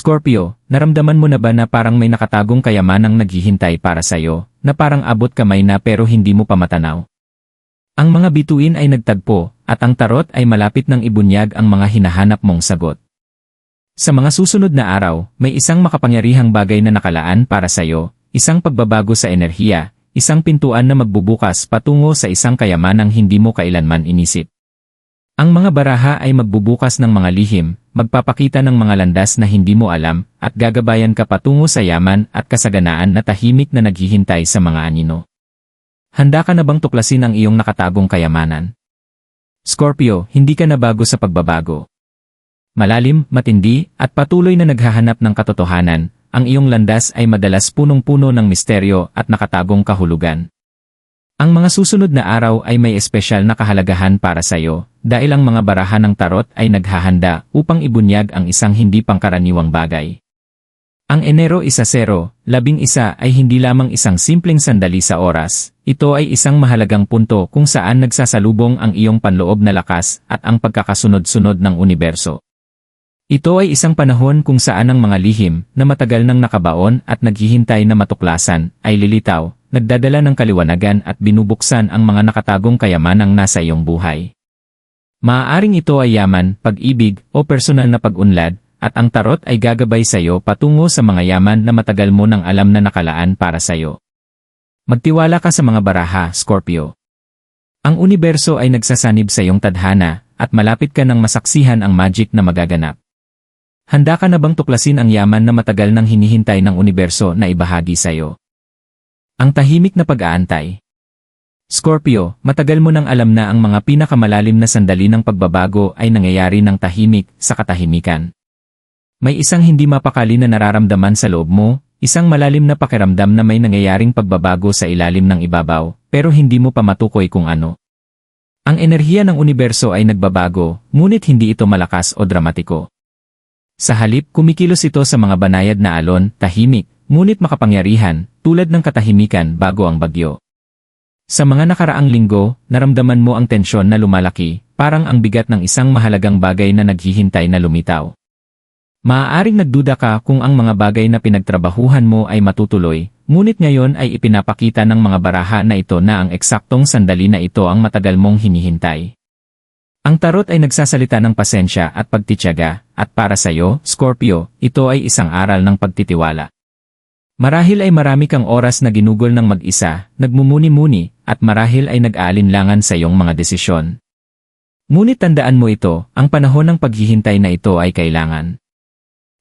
Scorpio, naramdaman mo na ba na parang may nakatagong kayamanang naghihintay para sa'yo, na parang abot kamay na pero hindi mo pa matanaw? Ang mga bituin ay nagtagpo, at ang tarot ay malapit ng ibunyag ang mga hinahanap mong sagot. Sa mga susunod na araw, may isang makapangyarihang bagay na nakalaan para sa'yo, isang pagbabago sa enerhiya, isang pintuan na magbubukas patungo sa isang kayamanang hindi mo kailanman inisip. Ang mga baraha ay magbubukas ng mga lihim, magpapakita ng mga landas na hindi mo alam, at gagabayan ka patungo sa yaman at kasaganaan na tahimik na naghihintay sa mga anino. Handa ka na bang tuklasin ang iyong nakatagong kayamanan? Scorpio, hindi ka na bago sa pagbabago. Malalim, matindi, at patuloy na naghahanap ng katotohanan, ang iyong landas ay madalas punong-puno ng misteryo at nakatagong kahulugan. Ang mga susunod na araw ay may espesyal na kahalagahan para sa iyo, dahil ang mga baraha ng tarot ay naghahanda upang ibunyag ang isang hindi pangkaraniwang bagay. Ang Enero 10, 11 ay hindi lamang isang simpleng sandali sa oras, ito ay isang mahalagang punto kung saan nagsasalubong ang iyong panloob na lakas at ang pagkakasunod-sunod ng universo. Ito ay isang panahon kung saan ang mga lihim na matagal nang nakabaon at naghihintay na matuklasan ay lilitaw, nagdadala ng kaliwanagan at binubuksan ang mga nakatagong kayamanang nasa iyong buhay. Maaaring ito ay yaman, pag-ibig, o personal na pag-unlad, at ang tarot ay gagabay sa iyo patungo sa mga yaman na matagal mo nang alam na nakalaan para sa iyo. Magtiwala ka sa mga baraha, Scorpio. Ang universo ay nagsasanib sa iyong tadhana, at malapit ka nang masaksihan ang magic na magaganap. Handa ka na bang tuklasin ang yaman na matagal nang hinihintay ng universo na ibahagi sa iyo? Ang tahimik na pag-aantay. Scorpio, matagal mo nang alam na ang mga pinakamalalim na sandali ng pagbabago ay nangyayari ng tahimik sa katahimikan. May isang hindi mapakali na nararamdaman sa loob mo, isang malalim na pakiramdam na may nangyayaring pagbabago sa ilalim ng ibabaw, pero hindi mo pa matukoy kung ano. Ang enerhiya ng universo ay nagbabago, ngunit hindi ito malakas o dramatiko. Sa halip, kumikilos ito sa mga banayad na alon, tahimik, ngunit makapangyarihan, tulad ng katahimikan bago ang bagyo. Sa mga nakaraang linggo, naramdaman mo ang tensyon na lumalaki, parang ang bigat ng isang mahalagang bagay na naghihintay na lumitaw. Maaaring nagduda ka kung ang mga bagay na pinagtrabahuhan mo ay matutuloy, ngunit ngayon ay ipinapakita ng mga baraha na ito na ang eksaktong sandali na ito ang matagal mong hinihintay. Ang tarot ay nagsasalita ng pasensya at pagtitiyaga, at para sa iyo, Scorpio, ito ay isang aral ng pagtitiwala. Marahil ay marami kang oras na ginugol ng mag-isa, nagmumuni-muni, at marahil ay nag-aalinlangan sa iyong mga desisyon. Ngunit tandaan mo ito, ang panahon ng paghihintay na ito ay kailangan.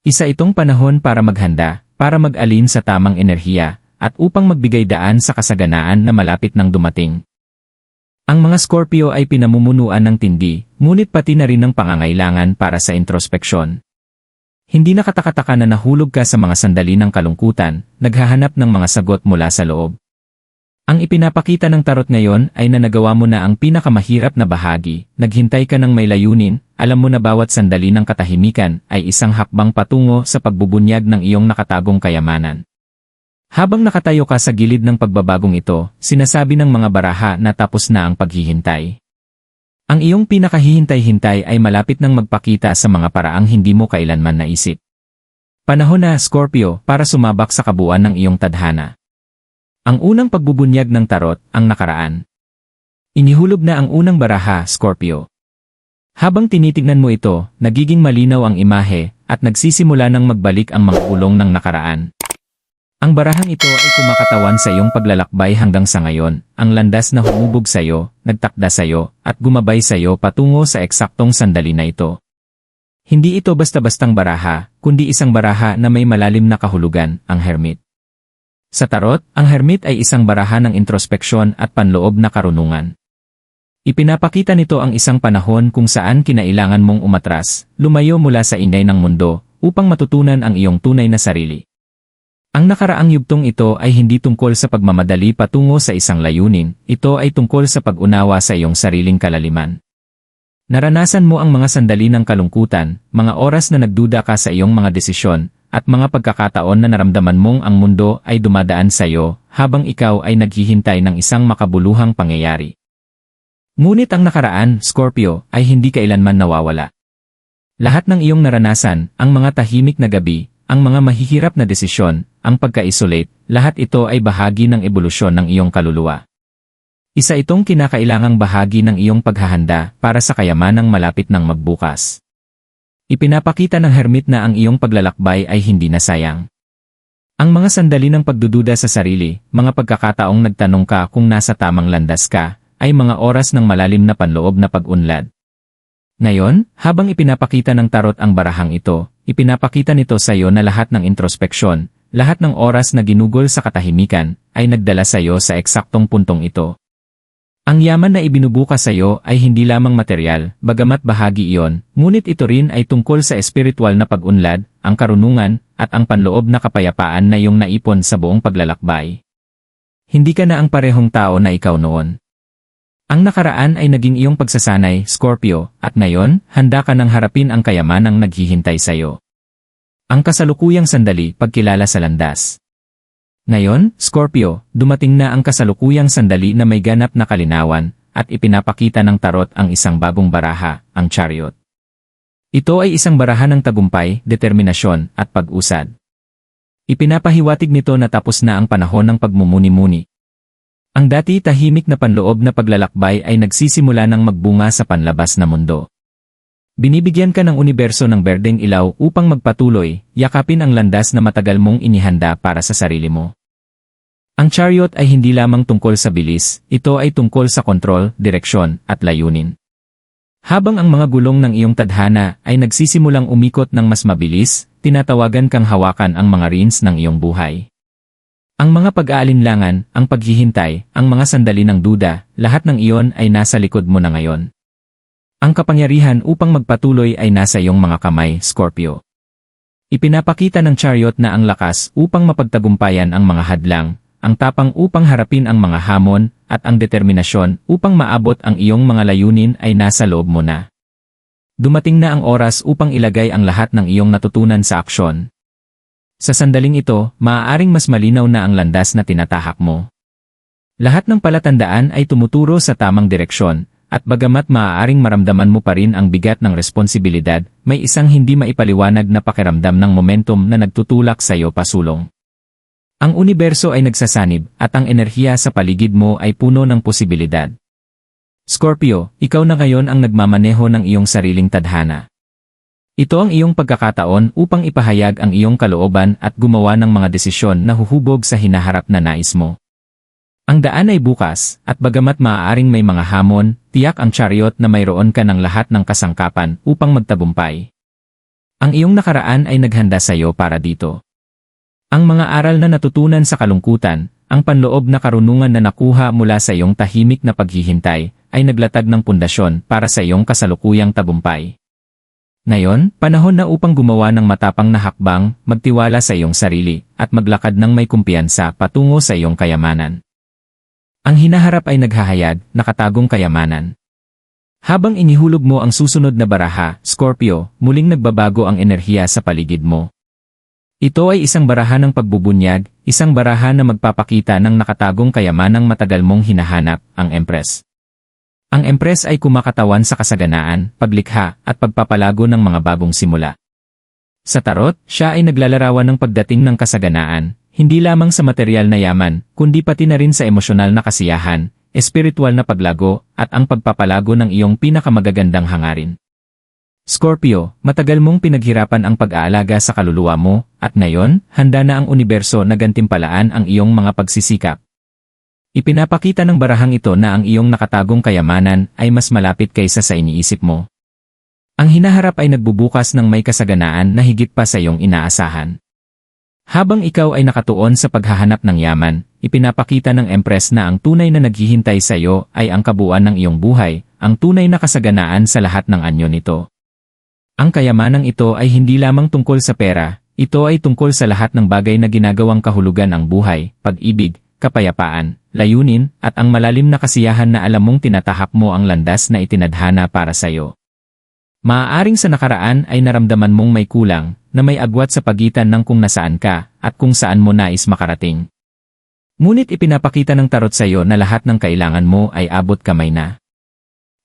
Isa itong panahon para maghanda, para mag-alin sa tamang enerhiya, at upang magbigay daan sa kasaganaan na malapit nang dumating. Ang mga Scorpio ay pinamumunuan ng tindi, ngunit pati na rin ng pangangailangan para sa introspeksyon. Hindi nakatakataka na nahulog ka sa mga sandali ng kalungkutan, naghahanap ng mga sagot mula sa loob. Ang ipinapakita ng tarot ngayon ay na nagawa mo na ang pinakamahirap na bahagi, naghintay ka ng may layunin, alam mo na bawat sandali ng katahimikan ay isang hakbang patungo sa pagbubunyag ng iyong nakatagong kayamanan. Habang nakatayo ka sa gilid ng pagbabagong ito, sinasabi ng mga baraha na tapos na ang paghihintay. Ang iyong pinakahihintay-hintay ay malapit nang magpakita sa mga paraang hindi mo kailanman naisip. Panahon na, Scorpio, para sumabak sa kabuuan ng iyong tadhana. Ang unang pagbubunyag ng tarot, ang nakaraan. Inihulog na ang unang baraha, Scorpio. Habang tinitignan mo ito, nagiging malinaw ang imahe, at nagsisimula ng magbalik ang mga ulong ng nakaraan. Ang barahang ito ay kumakatawan sa iyong paglalakbay hanggang sa ngayon, ang landas na humubog sa iyo, nagtakda sa iyo, at gumabay sa iyo patungo sa eksaktong sandali na ito. Hindi ito basta-bastang baraha, kundi isang baraha na may malalim na kahulugan, ang Hermit. Sa tarot, ang Hermit ay isang baraha ng introspeksyon at panloob na karunungan. Ipinapakita nito ang isang panahon kung saan kinailangan mong umatras, lumayo mula sa ingay ng mundo, upang matutunan ang iyong tunay na sarili. Ang nakaraang yugtong ito ay hindi tungkol sa pagmamadali patungo sa isang layunin, ito ay tungkol sa pag-unawa sa iyong sariling kalaliman. Naranasan mo ang mga sandali ng kalungkutan, mga oras na nagduda ka sa iyong mga desisyon, at mga pagkakataon na naramdaman mong ang mundo ay dumadaan sa iyo, habang ikaw ay naghihintay ng isang makabuluhang pangyayari. Ngunit ang nakaraan, Scorpio, ay hindi kailanman nawawala. Lahat ng iyong naranasan, ang mga tahimik na gabi, ang mga mahihirap na desisyon, ang pagka-isolate, lahat ito ay bahagi ng ebolusyon ng iyong kaluluwa. Isa itong kinakailangang bahagi ng iyong paghahanda para sa kayamanang malapit ng magbukas. Ipinapakita ng hermit na ang iyong paglalakbay ay hindi nasayang. Ang mga sandali ng pagdududa sa sarili, mga pagkakataong nagtanong ka kung nasa tamang landas ka, ay mga oras ng malalim na panloob na pag-unlad. Ngayon, habang ipinapakita ng tarot ang barahang ito, ipinapakita nito sa iyo na lahat ng introspeksyon, lahat ng oras na ginugol sa katahimikan, ay nagdala sa iyo sa eksaktong puntong ito. Ang yaman na ibinubukas sa iyo ay hindi lamang material, bagamat bahagi iyon, ngunit ito rin ay tungkol sa espiritual na pag-unlad, ang karunungan, at ang panloob na kapayapaan na iyong naipon sa buong paglalakbay. Hindi ka na ang parehong tao na ikaw noon. Ang nakaraan ay naging iyong pagsasanay, Scorpio, at ngayon, handa ka nang harapin ang kayamanang naghihintay sa iyo. Ang kasalukuyang sandali, pagkilala sa landas. Ngayon, Scorpio, dumating na ang kasalukuyang sandali na may ganap na kalinawan, at ipinapakita ng tarot ang isang bagong baraha, ang Chariot. Ito ay isang baraha ng tagumpay, determinasyon, at pag-usad. Ipinapahiwatig nito na tapos na ang panahon ng pagmumuni-muni. Ang dati tahimik na panloob na paglalakbay ay nagsisimula ng magbunga sa panlabas na mundo. Binibigyan ka ng universo ng berdeng ilaw upang magpatuloy, yakapin ang landas na matagal mong inihanda para sa sarili mo. Ang Chariot ay hindi lamang tungkol sa bilis, ito ay tungkol sa kontrol, direksyon, at layunin. Habang ang mga gulong ng iyong tadhana ay nagsisimulang umikot ng mas mabilis, tinatawagan kang hawakan ang mga reins ng iyong buhay. Ang mga pag-aalinlangan, ang paghihintay, ang mga sandali ng duda, lahat ng iyon ay nasa likod mo na ngayon. Ang kapangyarihan upang magpatuloy ay nasa iyong mga kamay, Scorpio. Ipinapakita ng Chariot na ang lakas upang mapagtagumpayan ang mga hadlang, ang tapang upang harapin ang mga hamon, at ang determinasyon upang maabot ang iyong mga layunin ay nasa loob mo na. Dumating na ang oras upang ilagay ang lahat ng iyong natutunan sa aksyon. Sa sandaling ito, maaaring mas malinaw na ang landas na tinatahak mo. Lahat ng palatandaan ay tumuturo sa tamang direksyon, at bagamat maaaring maramdaman mo pa rin ang bigat ng responsibilidad, may isang hindi maipaliwanag na pakiramdam ng momentum na nagtutulak sa iyo pasulong. Ang universo ay nagsasanib, at ang enerhiya sa paligid mo ay puno ng posibilidad. Scorpio, ikaw na ngayon ang nagmamaneho ng iyong sariling tadhana. Ito ang iyong pagkakataon upang ipahayag ang iyong kalooban at gumawa ng mga desisyon na huhubog sa hinaharap na nais mo. Ang daan ay bukas, at bagamat maaaring may mga hamon, tiyak ang Chariot na mayroon ka ng lahat ng kasangkapan upang magtagumpay. Ang iyong nakaraan ay naghanda sa iyo para dito. Ang mga aral na natutunan sa kalungkutan, ang panloob na karunungan na nakuha mula sa iyong tahimik na paghihintay, ay naglatag ng pundasyon para sa iyong kasalukuyang tagumpay. Ngayon, panahon na upang gumawa ng matapang na hakbang, magtiwala sa iyong sarili, at maglakad ng may kumpiyansa patungo sa iyong kayamanan. Ang hinaharap ay naghahayag, nakatagong kayamanan. Habang inihulog mo ang susunod na baraha, Scorpio, muling nagbabago ang enerhiya sa paligid mo. Ito ay isang baraha ng pagbubunyag, isang baraha na magpapakita ng nakatagong kayamanang matagal mong hinahanap, ang Empress. Ang Empress ay kumakatawan sa kasaganaan, paglikha, at pagpapalago ng mga bagong simula. Sa tarot, siya ay naglalarawan ng pagdating ng kasaganaan, hindi lamang sa material na yaman, kundi pati na rin sa emosyonal na kasiyahan, espiritual na paglago, at ang pagpapalago ng iyong pinakamagagandang hangarin. Scorpio, matagal mong pinaghirapan ang pag-aalaga sa kaluluwa mo, at ngayon, handa na ang universo na gantimpalaan ang iyong mga pagsisikap. Ipinapakita ng barahang ito na ang iyong nakatagong kayamanan ay mas malapit kaysa sa iniisip mo. Ang hinaharap ay nagbubukas ng may kasaganaan na higit pa sa iyong inaasahan. Habang ikaw ay nakatuon sa paghahanap ng yaman, ipinapakita ng Empress na ang tunay na naghihintay sa iyo ay ang kabuuan ng iyong buhay, ang tunay na kasaganaan sa lahat ng anyo nito. Ang kayamanang ito ay hindi lamang tungkol sa pera, ito ay tungkol sa lahat ng bagay na ginagawang kahulugan ang buhay, pag-ibig, kapayapaan, layunin, at ang malalim na kasiyahan na alam mong tinatahak mo ang landas na itinadhana para sa iyo. Maaaring sa nakaraan ay naramdaman mong may kulang, na may agwat sa pagitan ng kung nasaan ka, at kung saan mo nais makarating. Ngunit ipinapakita ng tarot sa iyo na lahat ng kailangan mo ay abot kamay na.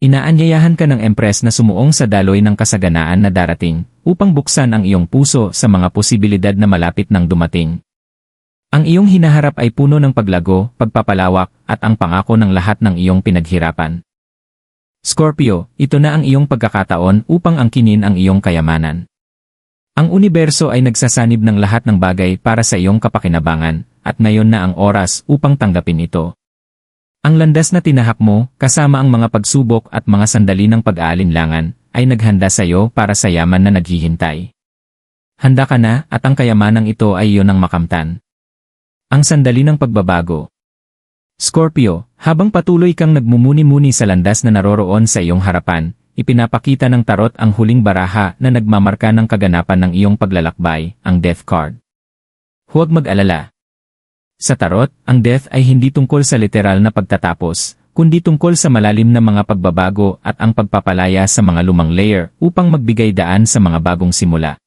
Inaanyayahan ka ng Empress na sumuong sa daloy ng kasaganaan na darating, upang buksan ang iyong puso sa mga posibilidad na malapit nang dumating. Ang iyong hinaharap ay puno ng paglago, pagpapalawak, at ang pangako ng lahat ng iyong pinaghirapan. Scorpio, ito na ang iyong pagkakataon upang angkinin ang iyong kayamanan. Ang universo ay nagsasanib ng lahat ng bagay para sa iyong kapakinabangan, at ngayon na ang oras upang tanggapin ito. Ang landas na tinahak mo, kasama ang mga pagsubok at mga sandali ng pag-aalinlangan, ay naghanda sa iyo para sa yaman na naghihintay. Handa ka na at ang kayamanang ito ay iyon ang makamtan. Ang sandali ng pagbabago. Scorpio, habang patuloy kang nagmumuni-muni sa landas na naroroon sa iyong harapan, ipinapakita ng tarot ang huling baraha na nagmamarka ng kaganapan ng iyong paglalakbay, ang Death card. Huwag mag-alala. Sa tarot, ang death ay hindi tungkol sa literal na pagtatapos, kundi tungkol sa malalim na mga pagbabago at ang pagpapalaya sa mga lumang layer upang magbigay daan sa mga bagong simula.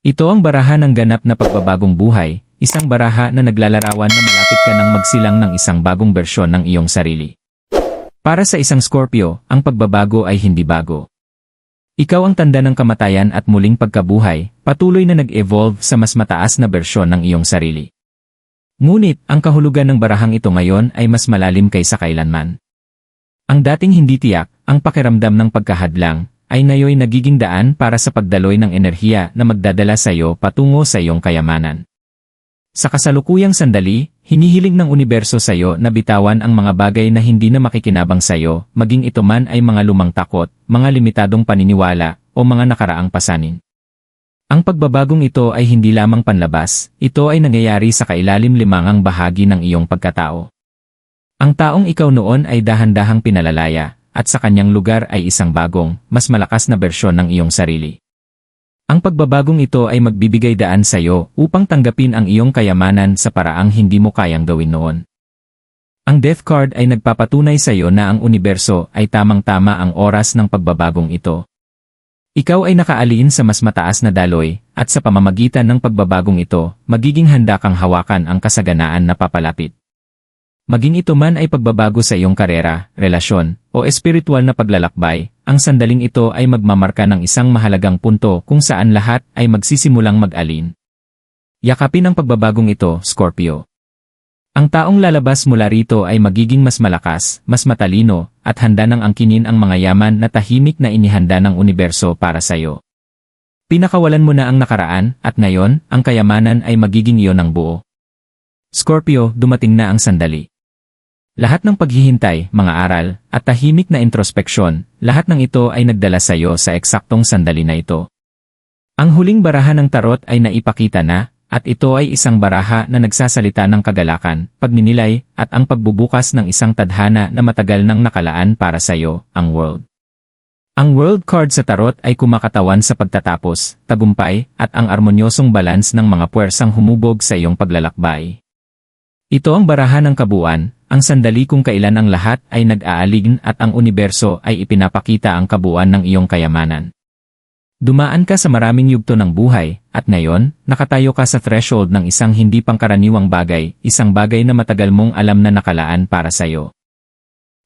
Ito ang baraha ng ganap na pagbabagong buhay, isang baraha na naglalarawan na malapit ka nang magsilang ng isang bagong bersyon ng iyong sarili. Para sa isang Scorpio, ang pagbabago ay hindi bago. Ikaw ang tanda ng kamatayan at muling pagkabuhay, patuloy na nag-evolve sa mas mataas na bersyon ng iyong sarili. Ngunit, ang kahulugan ng barahang ito ngayon ay mas malalim kaysa kailanman. Ang dating hindi tiyak, ang pakiramdam ng pagkahadlang, ay ngayon nagiging daan para sa pagdaloy ng enerhiya na magdadala sa iyo patungo sa iyong kayamanan. Sa kasalukuyang sandali, hinihiling ng universo sa iyo na bitawan ang mga bagay na hindi na makikinabang sa iyo, maging ito man ay mga lumang takot, mga limitadong paniniwala, o mga nakaraang pasanin. Ang pagbabagong ito ay hindi lamang panlabas, ito ay nangyayari sa kailalim limangang bahagi ng iyong pagkatao. Ang taong ikaw noon ay dahan-dahang pinalalaya, at sa kanyang lugar ay isang bagong, mas malakas na bersyon ng iyong sarili. Ang pagbabagong ito ay magbibigay daan sa iyo upang tanggapin ang iyong kayamanan sa paraang hindi mo kayang gawin noon. Ang Death card ay nagpapatunay sa iyo na ang universo ay tamang-tama ang oras ng pagbabagong ito. Ikaw ay nakaalin sa mas mataas na daloy, at sa pamamagitan ng pagbabagong ito, magiging handa kang hawakan ang kasaganaan na papalapit. Maging ito man ay pagbabago sa iyong karera, relasyon, o espiritual na paglalakbay, ang sandaling ito ay magmamarka ng isang mahalagang punto kung saan lahat ay magsisimulang mag-alin. Yakapin ang pagbabagong ito, Scorpio. Ang taong lalabas mula rito ay magiging mas malakas, mas matalino, at handa nang angkinin ang mga yaman na tahimik na inihanda ng universo para sa iyo. Pinakawalan mo na ang nakaraan, at ngayon, ang kayamanan ay magiging iyon ng buo. Scorpio, dumating na ang sandali. Lahat ng paghihintay, mga aral, at tahimik na introspeksyon, lahat ng ito ay nagdala sa iyo sa eksaktong sandali na ito. Ang huling baraha ng tarot ay naipakita na, at ito ay isang baraha na nagsasalita ng kagalakan, pagninilay, at ang pagbubukas ng isang tadhana na matagal nang nakalaan para sa iyo, ang World. Ang World card sa tarot ay kumakatawan sa pagtatapos, tagumpay, at ang armonyosong balance ng mga puwersang humubog sa iyong paglalakbay. Ito ang baraha ng kabuuan, ang sandali kung kailan ang lahat ay nag-aalign at ang universo ay ipinapakita ang kabuuan ng iyong kayamanan. Dumaan ka sa maraming yugto ng buhay, at ngayon, nakatayo ka sa threshold ng isang hindi pangkaraniwang bagay, isang bagay na matagal mong alam na nakalaan para sa iyo.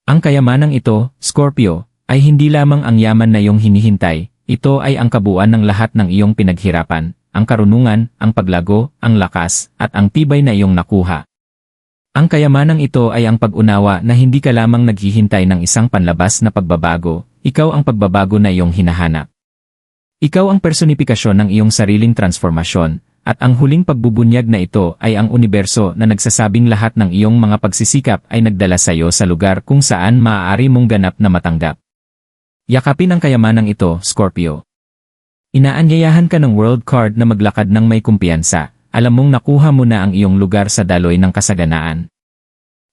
Ang kayamanang ito, Scorpio, ay hindi lamang ang yaman na iyong hinihintay, ito ay ang kabuuan ng lahat ng iyong pinaghirapan, ang karunungan, ang paglago, ang lakas, at ang tibay na iyong nakuha. Ang kayamanang ito ay ang pag-unawa na hindi ka lamang naghihintay ng isang panlabas na pagbabago, ikaw ang pagbabago na iyong hinahanap. Ikaw ang personifikasyon ng iyong sariling transformasyon, at ang huling pagbubunyag na ito ay ang universo na nagsasabing lahat ng iyong mga pagsisikap ay nagdala sa iyo sa lugar kung saan maaari mong ganap na matanggap. Yakapin ang kayamanang ito, Scorpio. Inaanyayahan ka ng World card na maglakad ng may kumpiyansa, alam mong nakuha mo na ang iyong lugar sa daloy ng kasaganaan.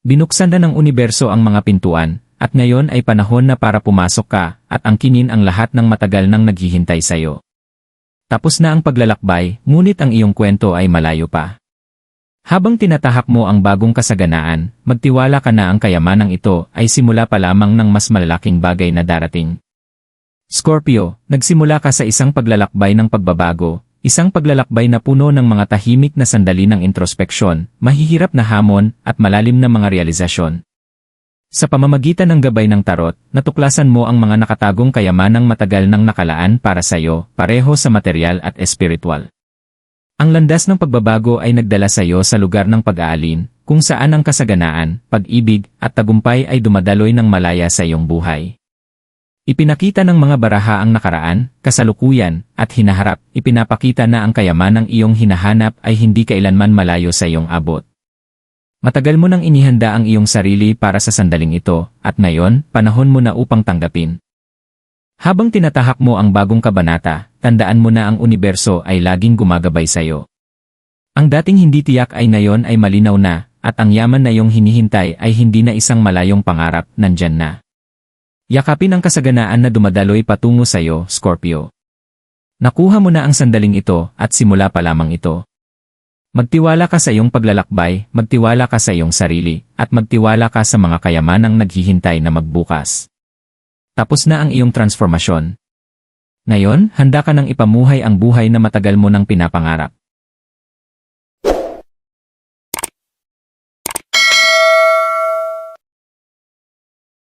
Binuksan na ng universo ang mga pintuan, at ngayon ay panahon na para pumasok ka, at angkinin ang lahat ng matagal nang naghihintay sa iyo. Tapos na ang paglalakbay, ngunit ang iyong kwento ay malayo pa. Habang tinatahak mo ang bagong kasaganaan, magtiwala ka na ang kayamanang ito ay simula pa lamang ng mas malalaking bagay na darating. Scorpio, nagsimula ka sa isang paglalakbay ng pagbabago, isang paglalakbay na puno ng mga tahimik na sandali ng introspeksyon, mahihirap na hamon, at malalim na mga realisasyon. Sa pamamagitan ng gabay ng tarot, natuklasan mo ang mga nakatagong kayamanang matagal nang nakalaan para sa iyo, pareho sa material at espiritual. Ang landas ng pagbabago ay nagdala sa iyo sa lugar ng pag-aalin, kung saan ang kasaganaan, pag-ibig, at tagumpay ay dumadaloy ng malaya sa iyong buhay. Ipinakita ng mga baraha ang nakaraan, kasalukuyan, at hinaharap, ipinapakita na ang kayamanang iyong hinahanap ay hindi kailanman malayo sa iyong abot. Matagal mo nang inihanda ang iyong sarili para sa sandaling ito, at ngayon, panahon mo na upang tanggapin. Habang tinatahak mo ang bagong kabanata, tandaan mo na ang universo ay laging gumagabay sa iyo. Ang dating hindi tiyak ay ngayon ay malinaw na, at ang yaman na iyong hinihintay ay hindi na isang malayong pangarap, nandyan na. Yakapin ang kasaganaan na dumadaloy patungo sa iyo, Scorpio. Nakuha mo na ang sandaling ito, at simula pa lamang ito. Magtiwala ka sa iyong paglalakbay, magtiwala ka sa iyong sarili, at magtiwala ka sa mga kayamanang naghihintay na magbukas. Tapos na ang iyong transformasyon. Ngayon, handa ka nang ipamuhay ang buhay na matagal mo nang pinapangarap.